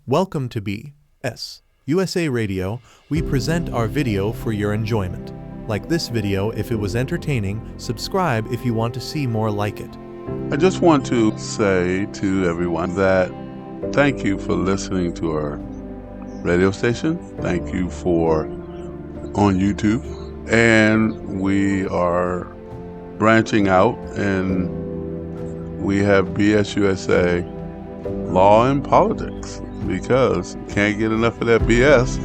Welcome to B.S. USA Radio. We present our video for your enjoyment. Like this video if it was entertaining, subscribe if you want to see more like it. I just want to say to everyone that thank you for listening to our radio station. Thank you for on YouTube. And we are branching out, and we have BS USA Law and Politics, because you can't get enough of that BS.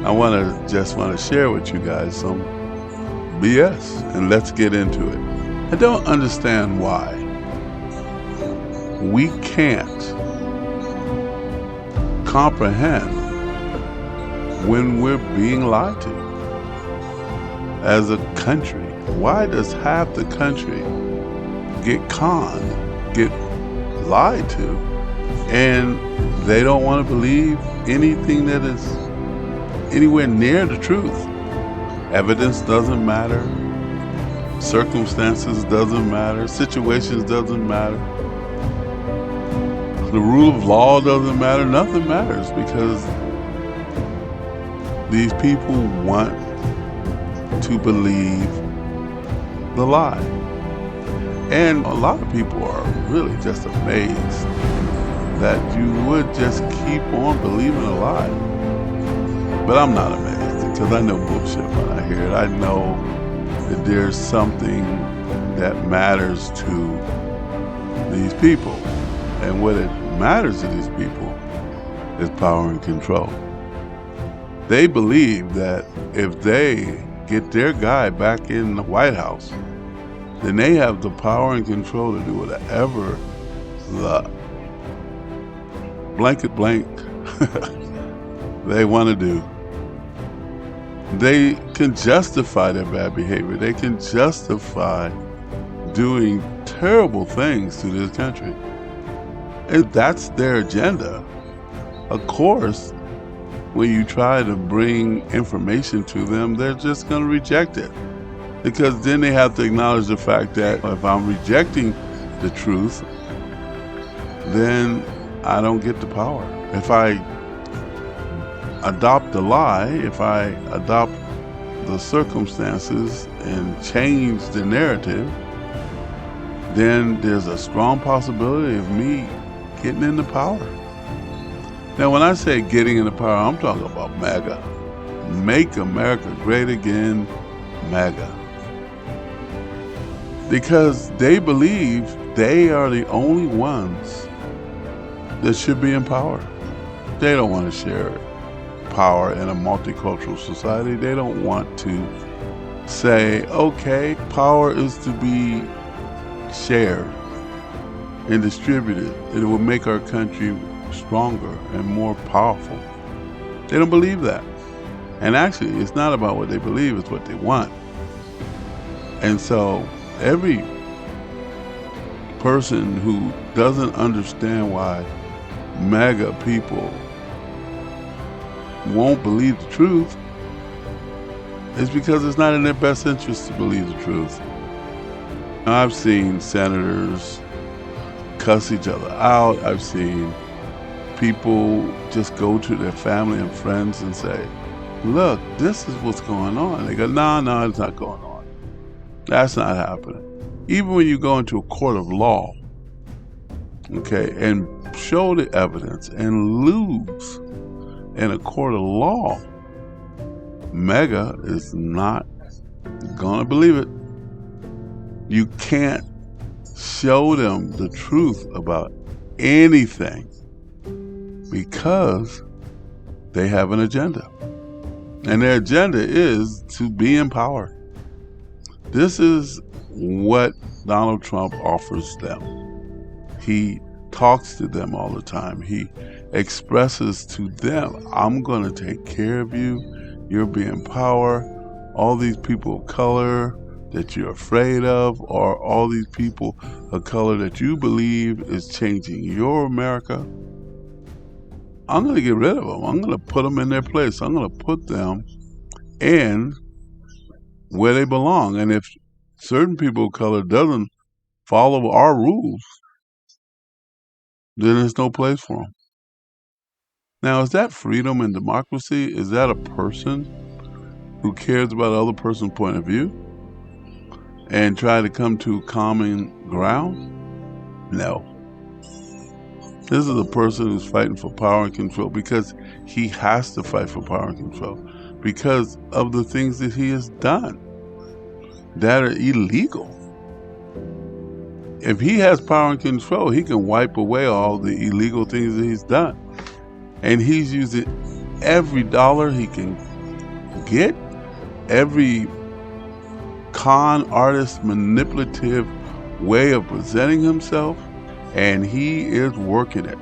I just want to share with you guys some BS, and let's get into it. I don't understand why we can't comprehend when we're being lied to as a country. Why does half the country get conned, get lied to, and they don't want to believe anything that is anywhere near the truth? Evidence doesn't matter. Circumstances doesn't matter. Situations doesn't matter. The rule of law doesn't matter. Nothing matters, because these people want to believe the lie. And a lot of people are really just amazed that you would just keep on believing a lie. But I'm not amazed, because I know bullshit when I hear it. I know that there's something that matters to these people. And what it matters to these people is power and control. They believe that if they get their guy back in the White House, then they have the power and control to do whatever the blanket blank they want to do. They can justify their bad behavior. They can justify doing terrible things to this country. And that's their agenda. Of course, when you try to bring information to them, they're just going to reject it. Because then they have to acknowledge the fact that if I'm rejecting the truth, then I don't get the power. If I adopt the lie, if I adopt the circumstances and change the narrative, then there's a strong possibility of me getting into power. Now, when I say getting into power, I'm talking about MAGA. Make America Great Again, MAGA. Because they believe they are the only ones that should be in power. They don't want to share power in a multicultural society. They don't want to say, okay, power is to be shared and distributed. It will make our country stronger and more powerful. They don't believe that. And actually, it's not about what they believe, it's what they want. And so every person who doesn't understand why MAGA people won't believe the truth is because it's not in their best interest to believe the truth. I've seen senators cuss each other out. I've seen people just go to their family and friends and say, look, this is what's going on. They go, no, it's not going on. That's not happening. Even when you go into a court of law, okay, and show the evidence and lose in a court of law, MAGA is not going to believe it. You can't show them the truth about anything because they have an agenda. And their agenda is to be in power. This is what Donald Trump offers them. He talks to them all the time. He expresses to them, I'm going to take care of you. You'll be in power. All these people of color that you're afraid of, or all these people of color that you believe is changing your America, I'm going to get rid of them. I'm going to put them in their place. I'm going to put them in where they belong. And if certain people of color doesn't follow our rules, then there's no place for them. Now, is that freedom and democracy? Is that a person who cares about the other person's point of view and try to come to common ground? No. This is a person who's fighting for power and control because he has to fight for power and control because of the things that he has done that are illegal. If he has power and control, he can wipe away all the illegal things that he's done. And he's using every dollar he can get, every con artist manipulative way of presenting himself, and he is working it.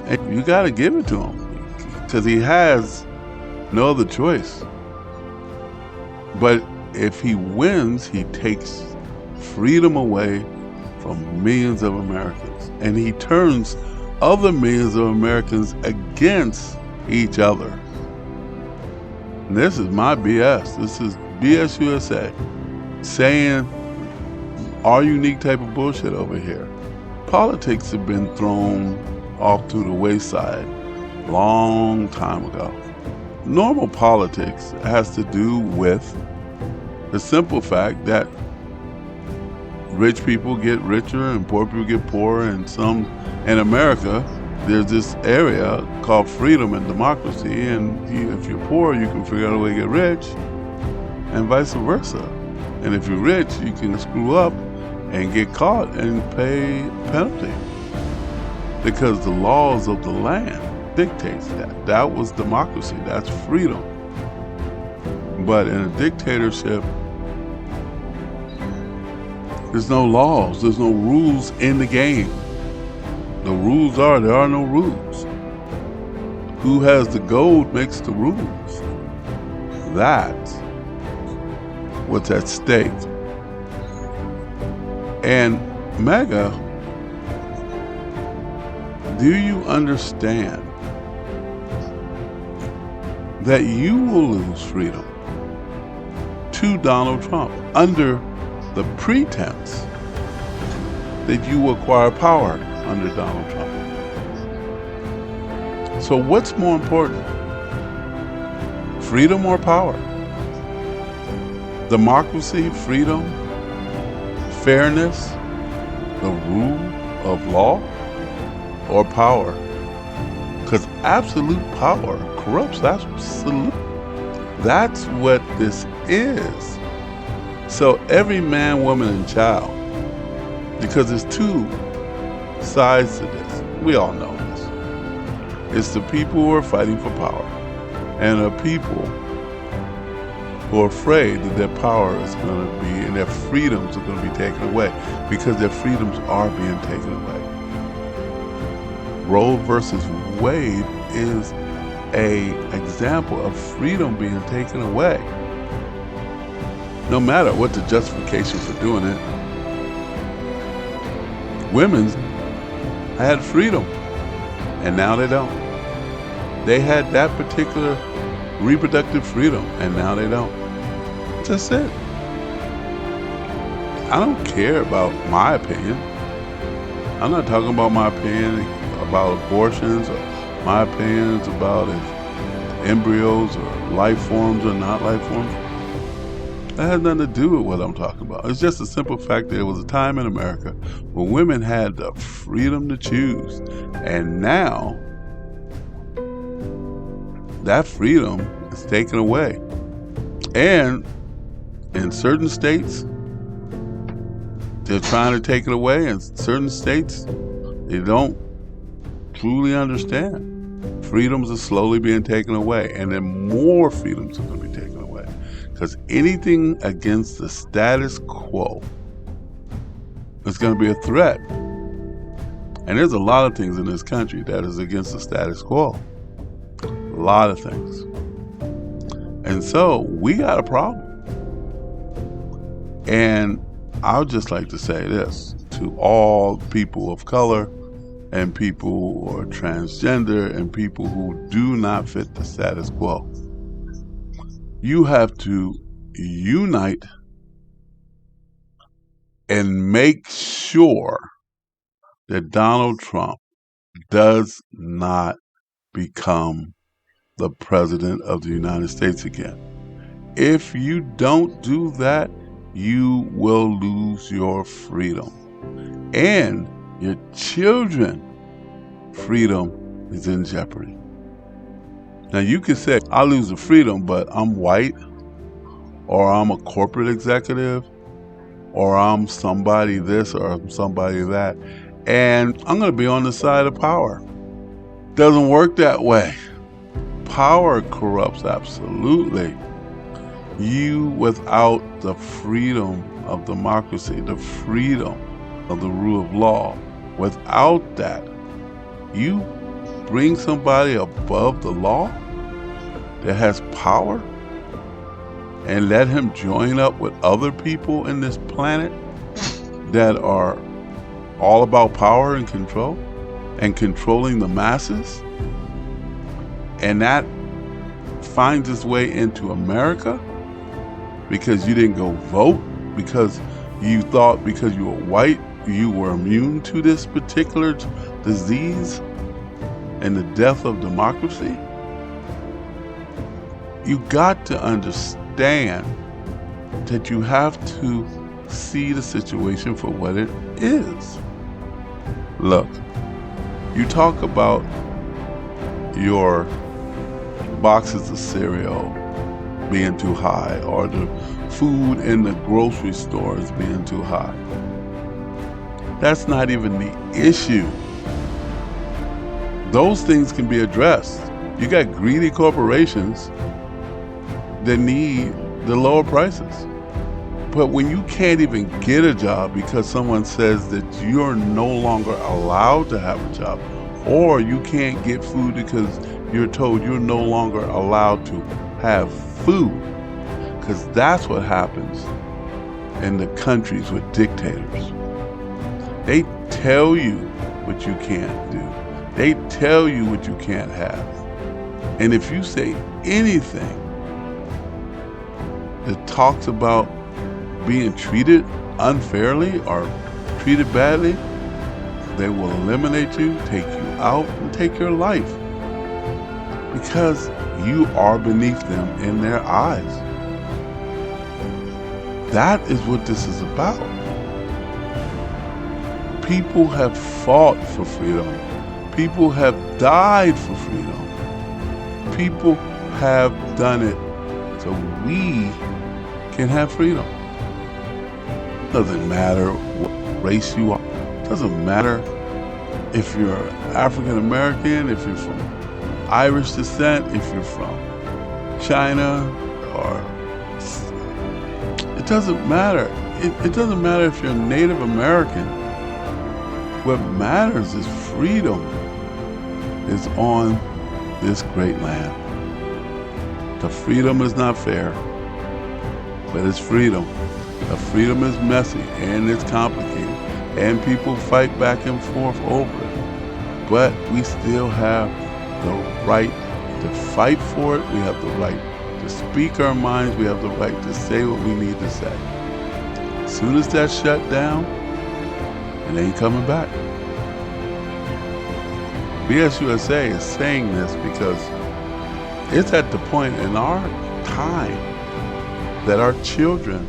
And you got to give it to him because he has no other choice. But if he wins, he takes freedom away from millions of Americans, and he turns other millions of Americans against each other. And this is my BS. This is BS USA saying our unique type of bullshit over here. Politics have been thrown off to the wayside long time ago. Normal politics has to do with the simple fact that rich people get richer and poor people get poorer, and some in America there's this area called freedom and democracy, and if you're poor you can figure out a way to get rich, and vice versa. And if you're rich you can screw up and get caught and pay penalty because the laws of the land dictates that. That was democracy. That's freedom. But in a dictatorship, there's no laws, there's no rules in the game. The rules are, there are no rules. Who has the gold makes the rules. That's what's at stake. And Mega, do you understand that you will lose freedom to Donald Trump under the pretense that you acquire power under Donald Trump? So what's more important? Freedom or power? Democracy, freedom, fairness, the rule of law, or power? Because absolute power corrupts. That's what this is. So every man, woman, and child, because there's two sides to this. We all know this. It's the people who are fighting for power and the people who are afraid that their power is going to be and their freedoms are going to be taken away, because their freedoms are being taken away. Roe versus Wade is an example of freedom being taken away. No matter what the justification for doing it, women had freedom, and now they don't. They had that particular reproductive freedom, and now they don't. That's it. I don't care about my opinion. I'm not talking about my opinion about abortions or my opinions about if embryos or life forms or not life forms. That has nothing to do with what I'm talking about. It's just a simple fact that there was a time in America when women had the freedom to choose. And now, that freedom is taken away. And in certain states, they're trying to take it away. In certain states, they don't truly understand. Freedoms are slowly being taken away, and then more freedoms are going to be taken away. Because anything against the status quo is going to be a threat. And there's a lot of things in this country that is against the status quo. A lot of things. And so we got a problem. And I would just like to say this to all people of color and people who are transgender and people who do not fit the status quo. You have to unite and make sure that Donald Trump does not become the president of the United States again. If you don't do that, you will lose your freedom. And your children's freedom is in jeopardy. Now you can say, I lose the freedom, but I'm white, or I'm a corporate executive, or I'm somebody this or I'm somebody that, and I'm going to be on the side of power. Doesn't work that way. Power corrupts, absolutely. You, without the freedom of democracy, the freedom of the rule of law, without that, you bring somebody above the law that has power and let him join up with other people in this planet that are all about power and control and controlling the masses, and that finds its way into America because you didn't go vote, because you thought because you were white you were immune to this particular disease and the death of democracy. You got to understand that you have to see the situation for what it is. Look, you talk about your boxes of cereal being too high, or the food in the grocery stores being too high. That's not even the issue. Those things can be addressed. You got greedy corporations that need the lower prices. But when you can't even get a job because someone says that you're no longer allowed to have a job, or you can't get food because you're told you're no longer allowed to have food, because that's what happens in the countries with dictators. They tell you what you can't do. They tell you what you can't have. And if you say anything that talks about being treated unfairly or treated badly, they will eliminate you, take you out, and take your life, because you are beneath them in their eyes. That is what this is about. People have fought for freedom. People have died for freedom. People have done it so we can have freedom. Doesn't matter what race you are. Doesn't matter if you're African American, if you're from Irish descent, if you're from China, or it doesn't matter. It doesn't matter if you're Native American. What matters is freedom is on this great land. The freedom is not fair, but it's freedom. The freedom is messy and it's complicated, and people fight back and forth over it. But we still have the right to fight for it. We have the right to speak our minds. We have the right to say what we need to say. As soon as that's shut down, it ain't coming back. BSUSA is saying this because it's at the point in our time that our children,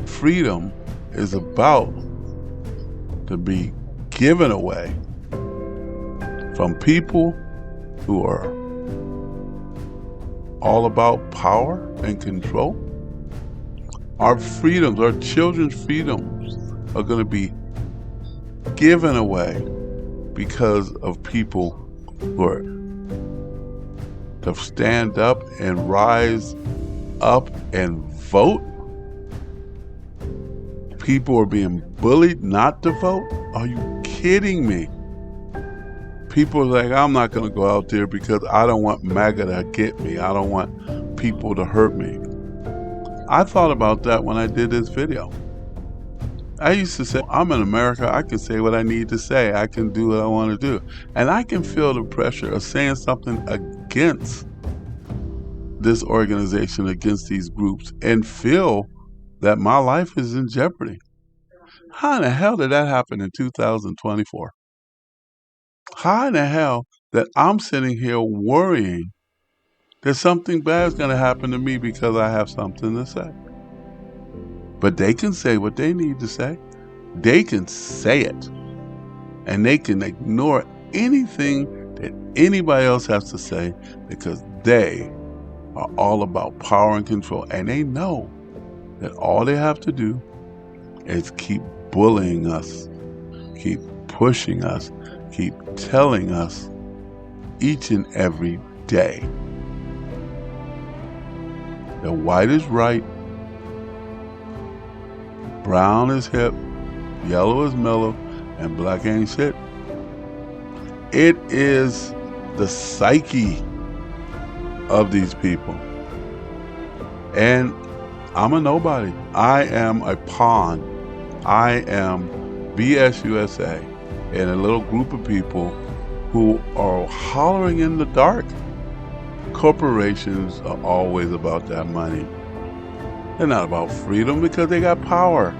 freedom is about to be given away from people who are all about power and control. Our freedoms, our children's freedoms are going to be given away because of people who are to stand up and rise up and vote. People are being bullied not to vote. Are you kidding me? People are like, I'm not going to go out there because I don't want MAGA to get me. I don't want people to hurt me. I thought about that when I did this video. I used to say, I'm in America. I can say what I need to say. I can do what I want to do. And I can feel the pressure of saying something against this organization, against these groups, and feel that my life is in jeopardy. How in the hell did that happen in 2024? How in the hell that I'm sitting here worrying that something bad is going to happen to me because I have something to say. But they can say what they need to say. They can say it. And they can ignore anything that anybody else has to say because they are all about power and control. And they know that all they have to do is keep bullying us, keep pushing us, keep telling us each and every day that white is right, brown is hip, yellow is mellow, and black ain't shit. It is the psyche of these people. And I'm a nobody. I am a pawn. I am BS USA and a little group of people who are hollering in the dark. Corporations are always about that money. They're not about freedom because they got power.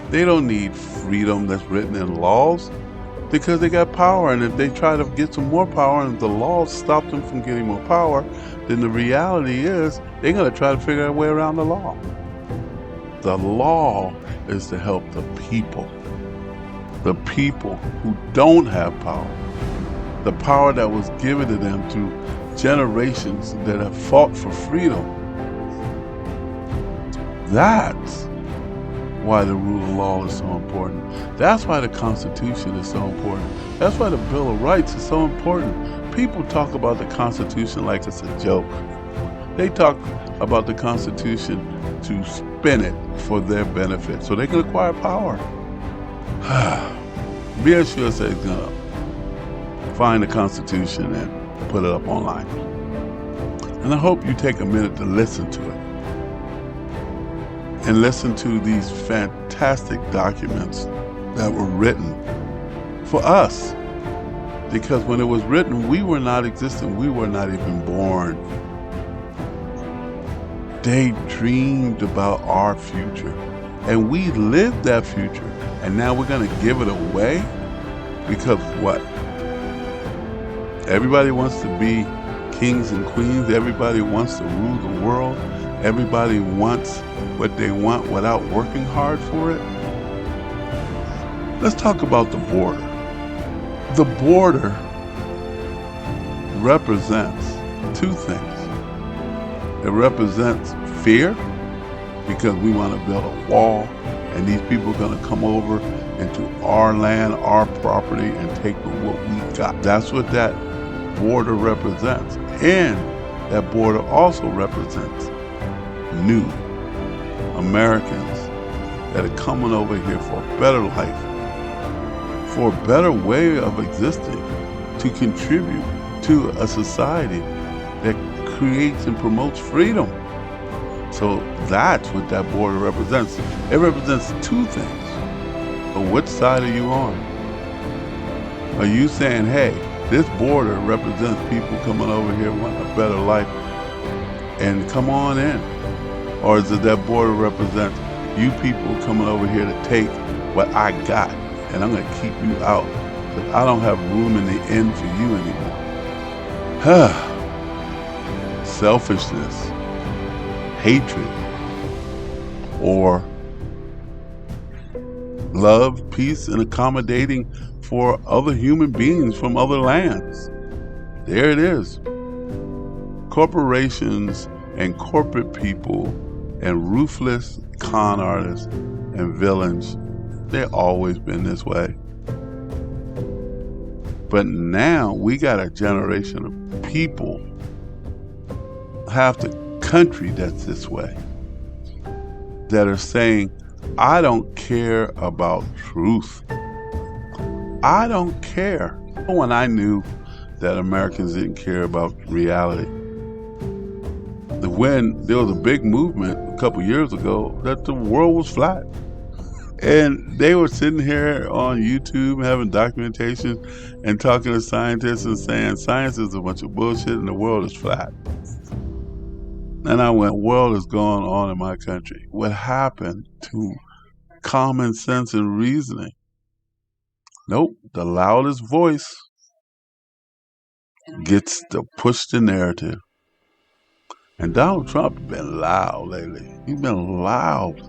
They don't need freedom that's written in laws because they got power. And if they try to get some more power and the laws stop them from getting more power, then the reality is they're going to try to figure out a way around the law. The law is to help the people who don't have power, the power that was given to them through generations that have fought for freedom. That's why the rule of law is so important. That's why the Constitution is so important. That's why the Bill of Rights is so important. People talk about the Constitution like it's a joke. They talk about the Constitution to spin it for their benefit so they can acquire power. BS USA is going to find the Constitution and put it up online. And I hope you take a minute to listen to it. And listen to these fantastic documents that were written for us. Because when it was written, we were not existing. We were not even born. They dreamed about our future. And we lived that future. And now we're going to give it away? Because what? Everybody wants to be kings and queens. Everybody wants to rule the world. Everybody wants what they want without working hard for it. Let's talk about the border. The border represents two things. It represents fear because we want to build a wall and these people are going to come over into our land, our property, and take what we got. That's what that border represents. And that border also represents new Americans that are coming over here for a better life, for a better way of existing, to contribute to a society that creates and promotes freedom. So that's what that border represents. It represents two things. But which side are you on? Are you saying, hey, this border represents people coming over here wanting a better life and come on in? Or is it that border represents you people coming over here to take what I got and I'm going to keep you out because I don't have room in the inn for you anymore? Selfishness, hatred, or love, peace, and accommodating for other human beings from other lands. There it is. Corporations and corporate people and ruthless con artists and villains, they've always been this way. But now we got a generation of people, half the country that's this way, that are saying, I don't care about truth. I don't care. When I knew that Americans didn't care about reality, when there was a big movement a couple years ago that the world was flat. And they were sitting here on YouTube having documentation and talking to scientists and saying science is a bunch of bullshit and the world is flat. And I went, what is going on in my country? What happened to common sense and reasoning? Nope, the loudest voice gets to push the narrative. And Donald Trump has been loud lately. He's been loud.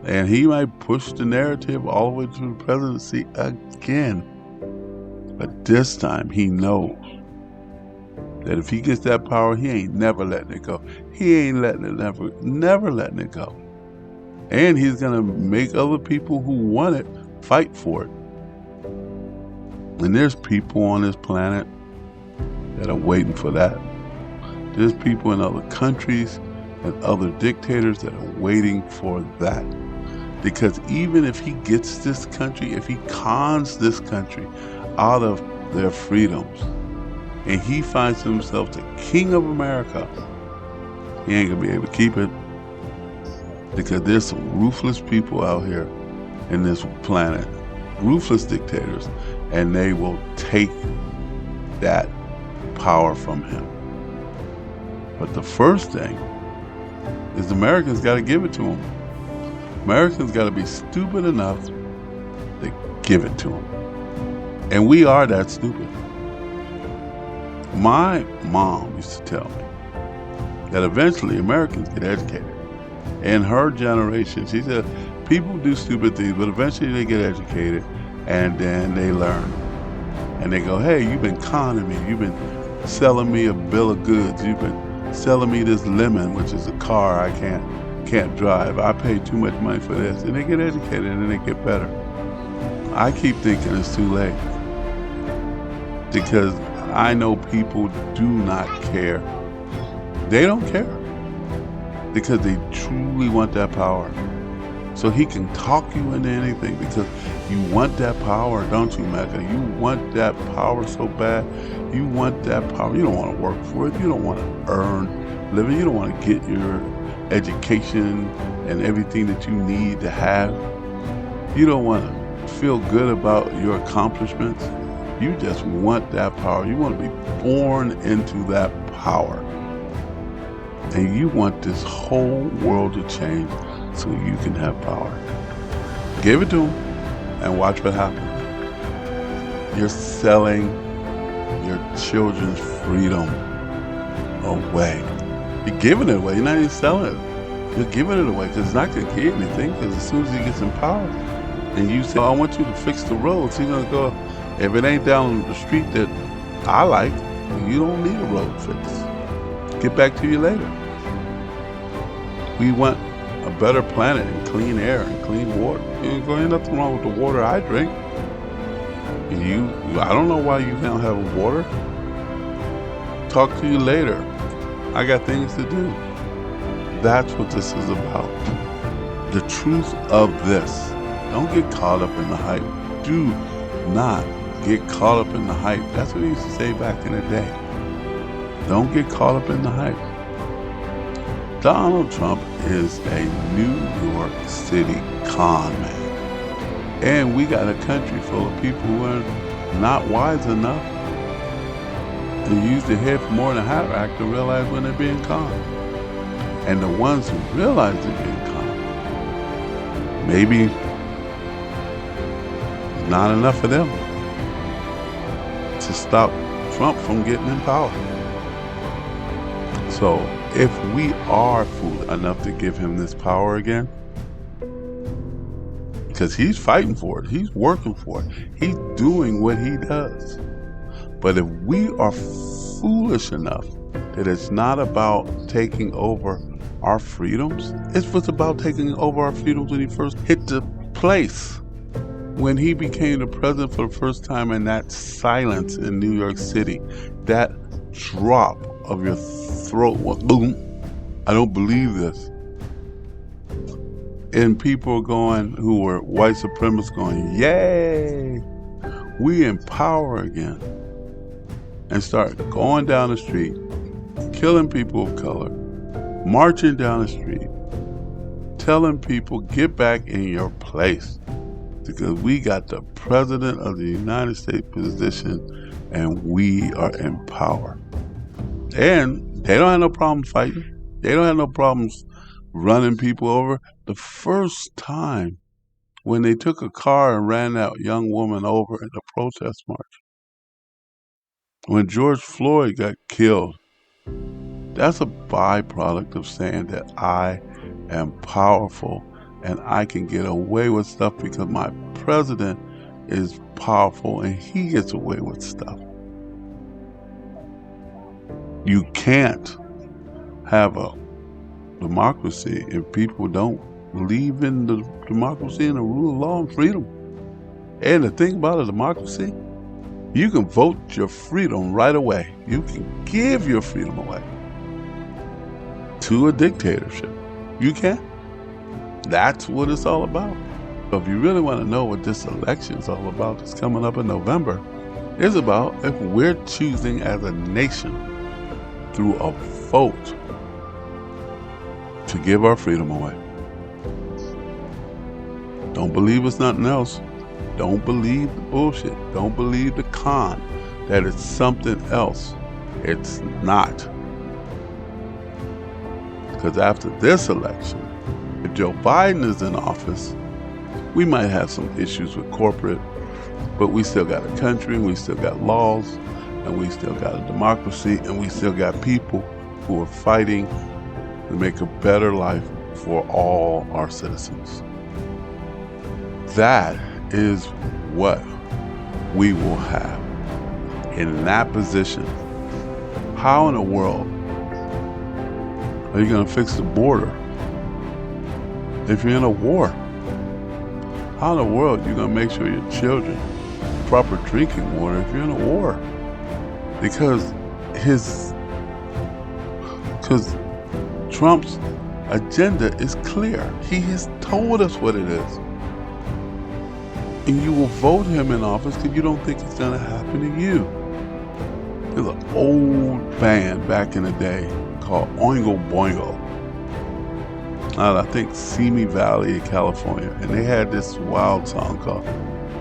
And he might push the narrative all the way to the presidency again. But this time he knows that if he gets that power, he ain't never letting it go. He ain't letting it never letting it go. And he's gonna make other people who want it fight for it. And there's people on this planet that are waiting for that. There's people in other countries and other dictators that are waiting for that. Because even if he gets this country, if he cons this country out of their freedoms, and he finds himself the king of America, he ain't gonna be able to keep it. Because there's some ruthless people out here in this planet, ruthless dictators, and they will take that power from him. But the first thing is Americans got to give it to him. Americans got to be stupid enough to give it to him. And we are that stupid. My mom used to tell me that eventually Americans get educated. In her generation, she said, people do stupid things, but eventually they get educated and then they learn. And they go, hey, you've been conning me. You've been selling me a bill of goods. You've been selling me this lemon, which is a car I can't drive. I paid too much money for this. And they get educated and then they get better. I keep thinking it's too late. Because I know people do not care. They don't care. Because they truly want that power. So he can talk you into anything because you want that power, don't you, Mecca? You want that power so bad. You want that power. You don't want to work for it. You don't want to earn living. You don't want to get your education and everything that you need to have. You don't want to feel good about your accomplishments. You just want that power. You want to be born into that power. And you want this whole world to change so you can have power. Give it to him and watch what happens. You're selling your children's freedom away. You're giving it away. You're not even selling it. You're giving it away because it's not going to get anything, because as soon as he gets in power and you say, I want you to fix the roads, he's going to go, if it ain't down the street that I like, you don't need a road fix. Get back to you later. We want a better planet and clean air and clean water. Ain't nothing wrong with the water I drink. I don't know why you don't have water. Talk to you later. I got things to do. That's what this is about. The truth of this. Don't get caught up in the hype. Do not get caught up in the hype. That's what he used to say back in the day. Don't get caught up in the hype. Donald Trump is a New York City con man. And we got a country full of people who are not wise enough to use their head for more than a hat rack to realize when they're being conned. And the ones who realize they're being conned, maybe not enough of them to stop Trump from getting in power. So if we are foolish enough to give him this power again, because he's fighting for it, he's working for it, he's doing what he does. But if we are foolish enough that it's not about taking over our freedoms, it was about taking over our freedoms when he first hit the place. When he became the president for the first time, and that silence in New York City, that drop of your throat, boom, I don't believe this. And people going, who were white supremacists, going, yay, we in power again. And start going down the street, killing people of color, marching down the street, telling people, get back in your place. Because we got the president of the United States position and we are in power. And they don't have no problem fighting. They don't have no problems running people over. The first time when they took a car and ran that young woman over in the protest march, When George Floyd got killed, that's a byproduct of saying that I am powerful and I can get away with stuff because my president is powerful and he gets away with stuff. You can't have a democracy if people don't believe in the democracy and the rule of law and freedom. And the thing about a democracy, you can vote your freedom right away. You can give your freedom away to a dictatorship. You can. That's what it's all about. So if you really want to know what this election is all about, it's coming up in November, it's about if we're choosing as a nation through a vote to give our freedom away. Don't believe it's nothing else. Don't believe the bullshit. Don't believe the con that it's something else. It's not. Because after this election, if Joe Biden is in office, we might have some issues with corporate, but we still got a country, we still got laws, and we still got a democracy, and we still got people who are fighting to make a better life for all our citizens. That is what we will have in that position. How in the world are you going to fix the border if you're in a war? How in the world are you going to make sure your children have proper drinking water if you're in a war? Because Trump's agenda is clear. He has told us what it is. And you will vote him in office because you don't think it's going to happen to you. There's an old band back in the day called Oingo Boingo. I think Simi Valley in California. And they had this wild song called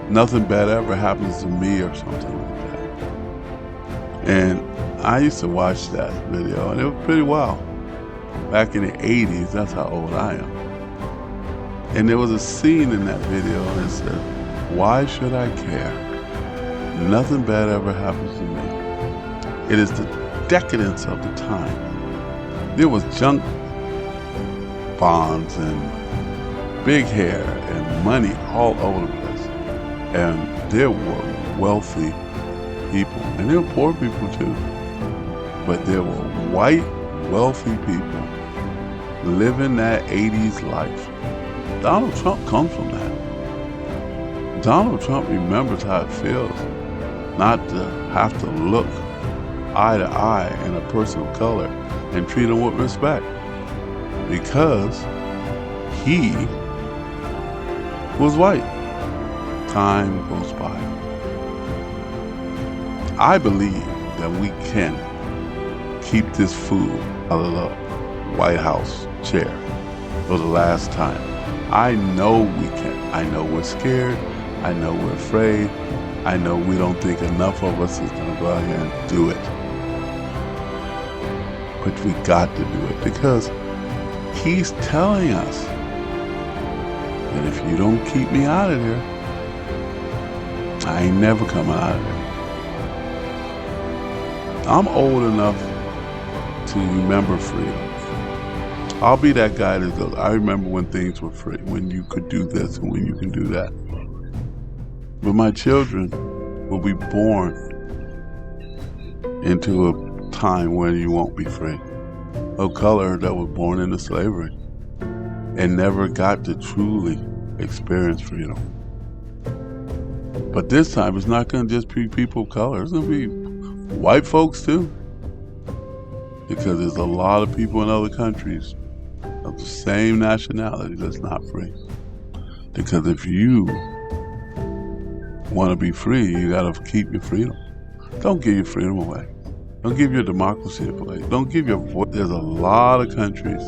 Nothing Bad Ever Happens to Me or something like that. And I used to watch that video and it was pretty wild. Back in the 80s, that's how old I am. And there was a scene in that video and it said, "Why should I care? Nothing bad ever happens to me." It is the decadence of the time. There was junk bonds and big hair and money all over the place. And there were wealthy people, and there were poor people too. But there were white, wealthy people living that 80s life. Donald Trump comes from that. Donald Trump remembers how it feels not to have to look eye to eye in a person of color and treat them with respect, because he was white. Time goes by. I believe that we can keep this fool out of the White House chair for the last time. I know we can. I know we're scared. I know we're afraid. I know we don't think enough of us is going to go out here and do it. But we got to do it because he's telling us that if you don't keep me out of here, I ain't never coming out of here. I'm old enough to remember freedom. I'll be that guy that goes, I remember when things were free, when you could do this and when you can do that. But my children will be born into a time when you won't be free. A color that was born into slavery and never got to truly experience freedom. But this time it's not going to just be people of color. It's going to be white folks too. Because there's a lot of people in other countries of the same nationality that's not free. Because if you want to be free, you got to keep your freedom. Don't give your freedom away. Don't give your democracy away. Don't give your voice. There's a lot of countries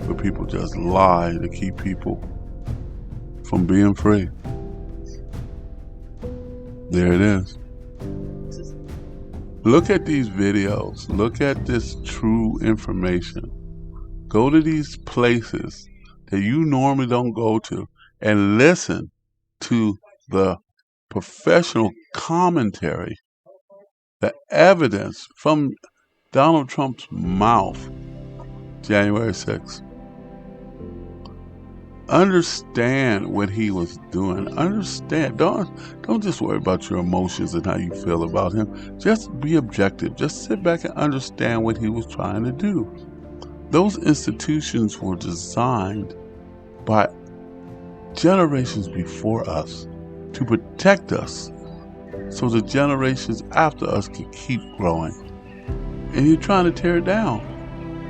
where people just lie to keep people from being free. There it is. Look at these videos. Look at this true information. Go to these places that you normally don't go to and listen to the professional commentary The evidence from Donald Trump's mouth, January 6th. Understand what he was doing. Understand. Don't just worry about your emotions and how you feel about him. Just be objective. Just sit back and understand what he was trying to do. Those institutions were designed by generations before us to protect us so the generations after us could keep growing. And you're trying to tear it down.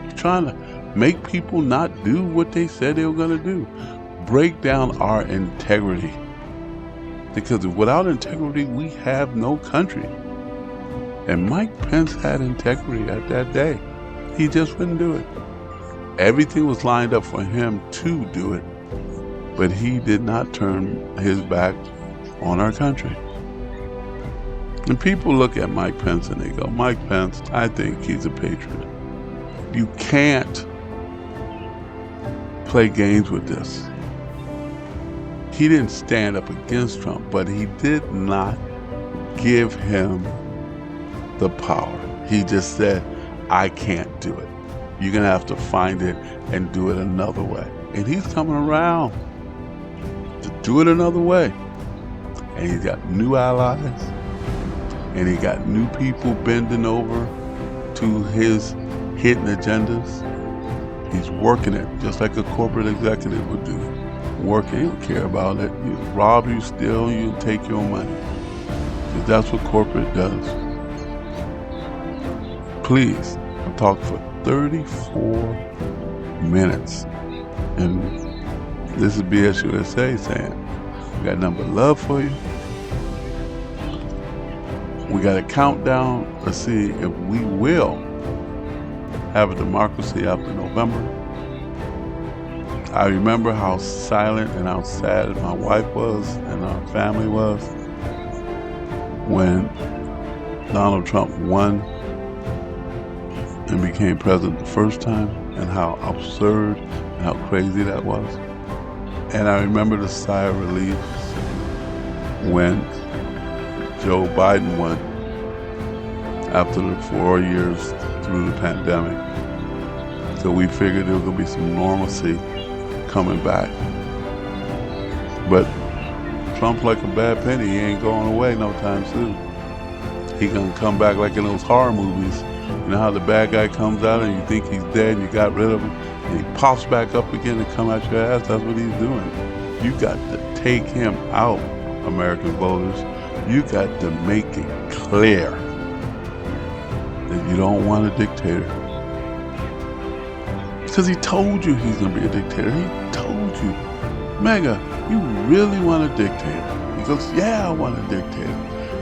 You're trying to make people not do what they said they were going to do. Break down our integrity. Because without integrity, we have no country. And Mike Pence had integrity at that day. He just wouldn't do it. Everything was lined up for him to do it. But he did not turn his back on our country. And people look at Mike Pence and they go, Mike Pence, I think he's a patriot. You can't play games with this. He didn't stand up against Trump, but he did not give him the power. He just said, I can't do it. You're going to have to find it and do it another way. And he's coming around to do it another way. And he's got new allies. And he got new people bending over to his hidden agendas. He's working it just like a corporate executive would do. Working, he don't care about it. You rob, you steal, you take your money. Because that's what corporate does. Please, I talked for 34 minutes. And this is BSUSA saying, we got nothing but love for you. We got a countdown to see if we will have a democracy after November. I remember how silent and how sad my wife was and our family was when Donald Trump won and became president the first time, and how absurd and how crazy that was. And I remember the sigh of relief when Joe Biden won after the 4 years through the pandemic. So we figured there was going to be some normalcy coming back. But Trump's like a bad penny. He ain't going away no time soon. He gonna come back like in those horror movies. You know how the bad guy comes out and you think he's dead and you got rid of him, and he pops back up again and come at your ass? That's what he's doing. You got to take him out, American voters. You got to make it clear that you don't want a dictator. Because he told you he's going to be a dictator. He told you, Mega, you really want a dictator? He goes, yeah, I want a dictator.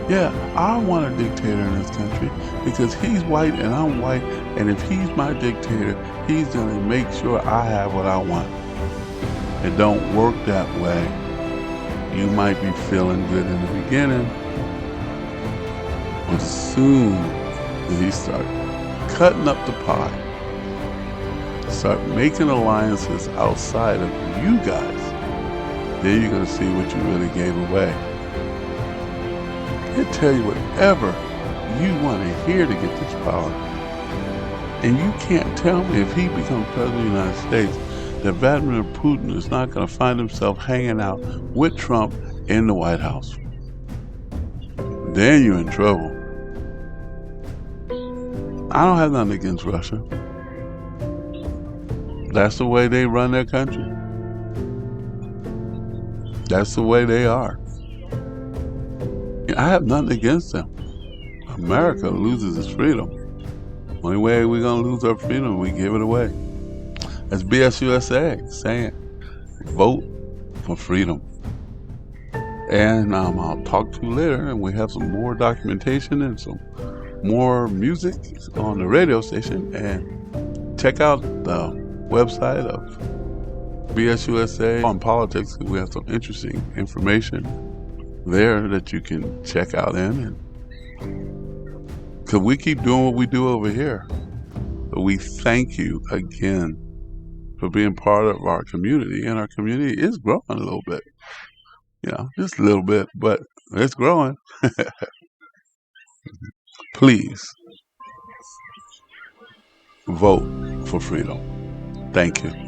Yeah, I want a dictator in this country because he's white and I'm white, and if he's my dictator, he's going to make sure I have what I want. It don't work that way. You might be feeling good in the beginning, but soon as he start cutting up the pie, start making alliances outside of you guys, then you're going to see what you really gave away. He'll tell you whatever you want to hear to get this power. And you can't tell me if he becomes president of the United States that Vladimir Putin is not going to find himself hanging out with Trump in the White House. Then you're in trouble. I don't have nothing against Russia. That's the way they run their country. That's the way they are. I have nothing against them. America loses its freedom. Only way we're going to lose our freedom, we give it away. That's BSUSA saying, vote for freedom. And I'll talk to you later, and we have some more documentation and some more music on the radio station. And check out the website of BSUSA on politics. We have some interesting information there that you can check out in. Because we keep doing what we do over here. But we thank you again for being part of our community. And our community is growing a little bit. You know, just a little bit, but it's growing. please vote for freedom. Thank you.